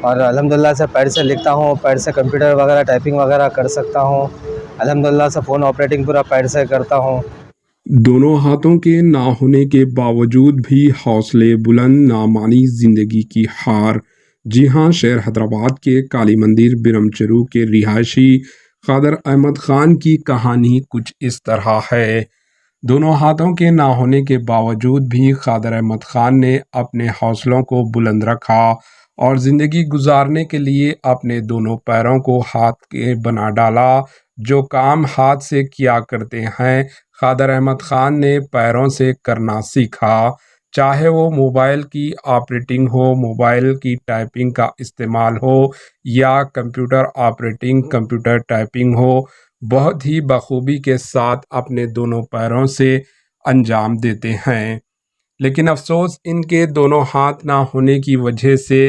और अल्हम्दुलिल्लाह से पैड से लिखता हूँ, पैड से कंप्यूटर वगैरह टाइपिंग वगैरह कर सकता हूँ। अल्हम्दुलिल्लाह से फ़ोन ऑपरेटिंग पूरा पैड से करता हूँ। दोनों हाथों के ना होने के बावजूद भी हौसले बुलंद ना मानी जिंदगी की हार। जी हाँ, शहर हैदराबाद के काली मंदिर बिरमचरू के रिहायशी कादर अहमद खान की कहानी कुछ इस तरह है। दोनों हाथों के ना होने के बावजूद भी कादर अहमद खान ने अपने हौसलों को बुलंद रखा और ज़िंदगी गुजारने के लिए अपने दोनों पैरों को हाथ के बना डाला। जो काम हाथ से किया करते हैं, कादर अहमद खान ने पैरों से करना सीखा। चाहे वो मोबाइल की ऑपरेटिंग हो, मोबाइल की टाइपिंग का इस्तेमाल हो या कंप्यूटर ऑपरेटिंग, कंप्यूटर टाइपिंग हो, बहुत ही बखूबी के साथ अपने दोनों पैरों से अंजाम देते हैं। लेकिन अफसोस इनके दोनों हाथ ना होने की वजह से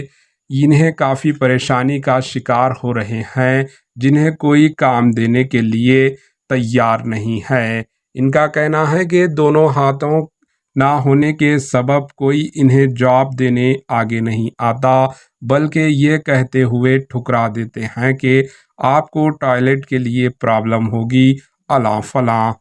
इन्हें काफ़ी परेशानी का शिकार हो रहे हैं, जिन्हें कोई काम देने के लिए तैयार नहीं है। इनका कहना है कि दोनों हाथों ना होने के सबब कोई इन्हें जॉब देने आगे नहीं आता, बल्कि ये कहते हुए ठुकरा देते हैं कि आपको टॉयलेट के लिए प्रॉब्लम होगी, अला फला।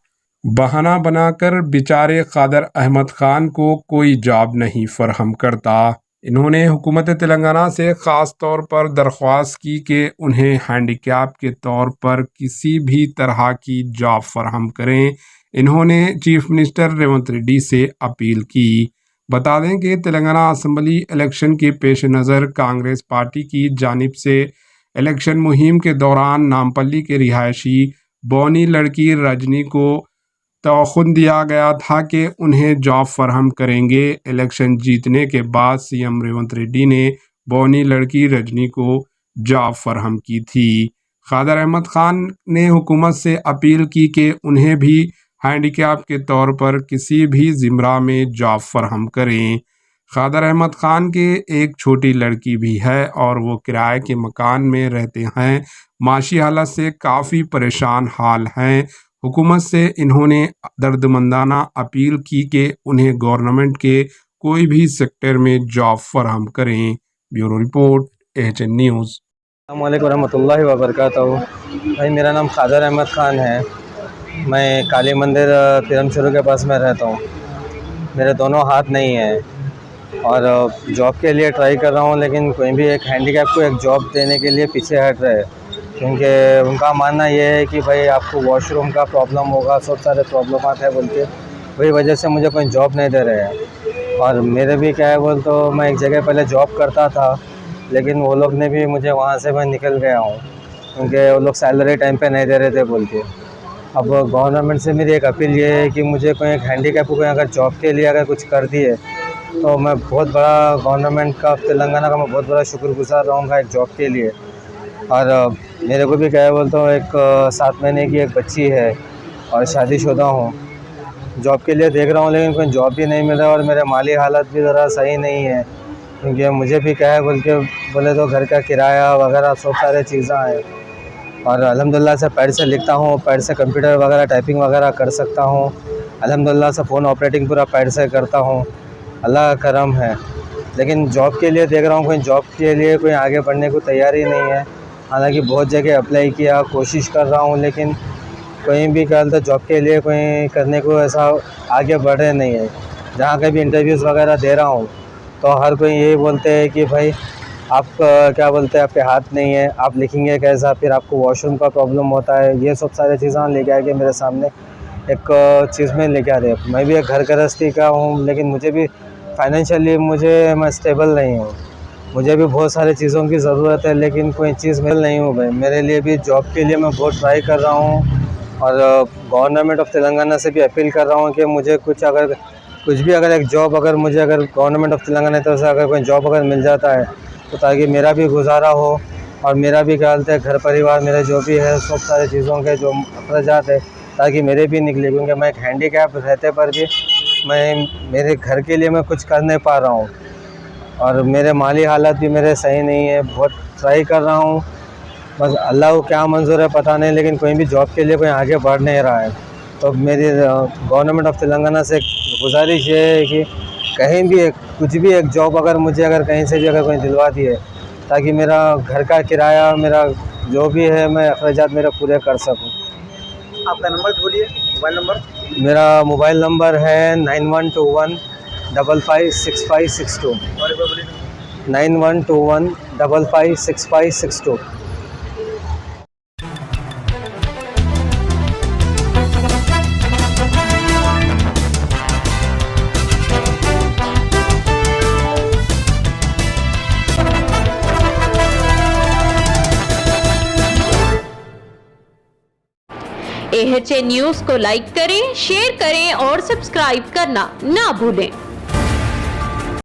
बहाना बनाकर बेचारे कादर अहमद खान को कोई जॉब नहीं फराहम करता। इन्होंने हुकूमत तेलंगाना से ख़ास तौर पर दरख्वास्त की कि उन्हें हैंडीकैप के तौर पर किसी भी तरह की जॉब फराहम करें। इन्होंने चीफ मिनिस्टर रेवंत रेड्डी से अपील की। बता दें कि तेलंगाना असम्बली इलेक्शन के पेश नज़र कांग्रेस पार्टी की जानिब से इलेक्शन मुहिम के दौरान नामपल्ली के रिहायशी बौनी लड़की रजनी को तौखुन दिया गया था कि उन्हें जॉब फराहम करेंगे। इलेक्शन जीतने के बाद सीएम रेवंत रेड्डी ने बौनी लड़की रजनी को जॉब फराहम की थी। कादर अहमद खान ने हुकूमत से अपील की कि उन्हें भी हैंडीकैप के तौर पर किसी भी ज़िमरा में जॉब फराहम करें। कादर अहमद खान के एक छोटी लड़की भी है और वो किराए के मकान में रहते हैं। माशी हालत से काफ़ी परेशान हाल हैं। हुकूमत से इन्होंने दर्दमंदाना अपील की कि उन्हें गवर्नमेंट के कोई भी सेक्टर में जॉब फराहम करें। Bureau report, HN news. अस्सलाम वालेकुम रहमतुल्लाहि व बरकातहू। भाई मेरा नाम कादर अहमद ख़ान है। मैं काली मंदिर बिरमचरू के पास में रहता हूँ। मेरे दोनों हाथ नहीं हैं और जॉब के लिए ट्राई कर रहा हूँ, लेकिन कोई भी एक हैंडीकैप को एक जॉब देने के लिए पीछे हट रहे हैं, क्योंकि उनका मानना ये है कि भाई आपको वॉशरूम का प्रॉब्लम होगा, सब सारे प्रॉब्लम है बोल के, वही वजह से मुझे कोई जॉब नहीं दे रहे हैं। और मेरे भी क्या है बोल तो मैं एक जगह पहले जॉब करता था, लेकिन वो लोग ने भी मुझे वहाँ से मैं निकल गया हूँ, क्योंकि वो लोग सैलरी टाइम पे नहीं दे रहे थे बोल के। अब गवर्नमेंट से मेरी एक अपील ये है कि मुझे कोई एक हैंडीकैप को कोई अगर जॉब के लिए अगर कुछ कर दिए तो मैं बहुत बड़ा गवर्नमेंट का, तेलंगाना का मैं बहुत बड़ा शुक्रगुज़ार रहूँगा एक जॉब के लिए। और मेरे को भी क्या है बोलता हूँ, एक 7 महीने की एक बच्ची है और शादीशुदा हूँ। जॉब के लिए देख रहा हूँ, लेकिन कोई जॉब भी नहीं मिल रहा और मेरे माली हालत भी ज़रा सही नहीं है, क्योंकि मुझे भी क्या है बोले तो घर का किराया वगैरह सब सारे चीज़ें हैं। और अल्हम्दुलिल्लाह से पैड से लिखता हूँ, पैड से कंप्यूटर वगैरह टाइपिंग वगैरह कर सकता हूँ। अल्हम्दुलिल्लाह से फ़ोन ऑपरेटिंग पूरा पैड से करता हूँ। अल्लाह का करम है। लेकिन जॉब के लिए देख रहा हूँ, कोई जॉब के लिए कोई आगे बढ़ने को तैयार ही नहीं है। हालांकि बहुत जगह अप्लाई किया, कोशिश कर रहा हूँ, लेकिन कहीं भी कल तो जॉब के लिए कोई करने को ऐसा आगे बढ़ रहे नहीं है। जहाँ कहीं भी इंटरव्यूज़ वगैरह दे रहा हूँ तो हर कोई यही बोलते हैं कि भाई आप क्या बोलते हैं, आपके हाथ नहीं है, आप लिखेंगे कैसा, फिर आपको वॉशरूम का प्रॉब्लम होता है। ये सब सारी चीज़ें लेके आके मेरे सामने एक चीज़ में लेके आ रहे हैं। मैं भी एक घर गृहस्थी का हूँ, लेकिन मुझे भी फाइनेंशियली मैं स्टेबल नहीं हूँ। मुझे भी बहुत सारी चीज़ों की ज़रूरत है, लेकिन कोई चीज़ मिल नहीं हूँ भाई। मेरे लिए भी जॉब के लिए मैं बहुत ट्राई कर रहा हूँ और गवर्नमेंट ऑफ तेलंगाना से भी अपील कर रहा हूँ कि मुझे कुछ भी अगर एक जॉब अगर मुझे अगर गवर्नमेंट ऑफ तेलंगाना की तरफ से अगर कोई जॉब अगर मिल जाता है तो ताकि मेरा भी गुजारा हो और मेरा भी क्या बोलते हैं घर परिवार मेरे जो भी है सब सारी चीज़ों के जो अखराजात है ताकि मेरे भी निकले, क्योंकि मैं एक हैंडीकैप रहते पर भी मेरे घर के लिए मैं कुछ कर नहीं पा रहा हूँ और मेरे माली हालत भी मेरे सही नहीं है। बहुत ट्राई कर रहा हूँ, बस अल्लाह को क्या मंजूर है पता नहीं, लेकिन कोई भी जॉब के लिए कोई आगे बढ़ नहीं रहा है। तो मेरी गवर्नमेंट ऑफ तेलंगाना से गुजारिश ये है कि कहीं भी कुछ भी एक जॉब अगर मुझे अगर कहीं से भी अगर कोई दिलवा दिए ताकि मेरा घर का किराया, मेरा जो भी है, मैं अखराजात मेरा पूरे कर सकूं। आपका नंबर बोलिए, मोबाइल नंबर। मेरा मोबाइल नंबर है 9121556562। और एक बार बोलिए। 9121556562। AHA न्यूज़ को लाइक करें, शेयर करें और सब्सक्राइब करना ना भूलें।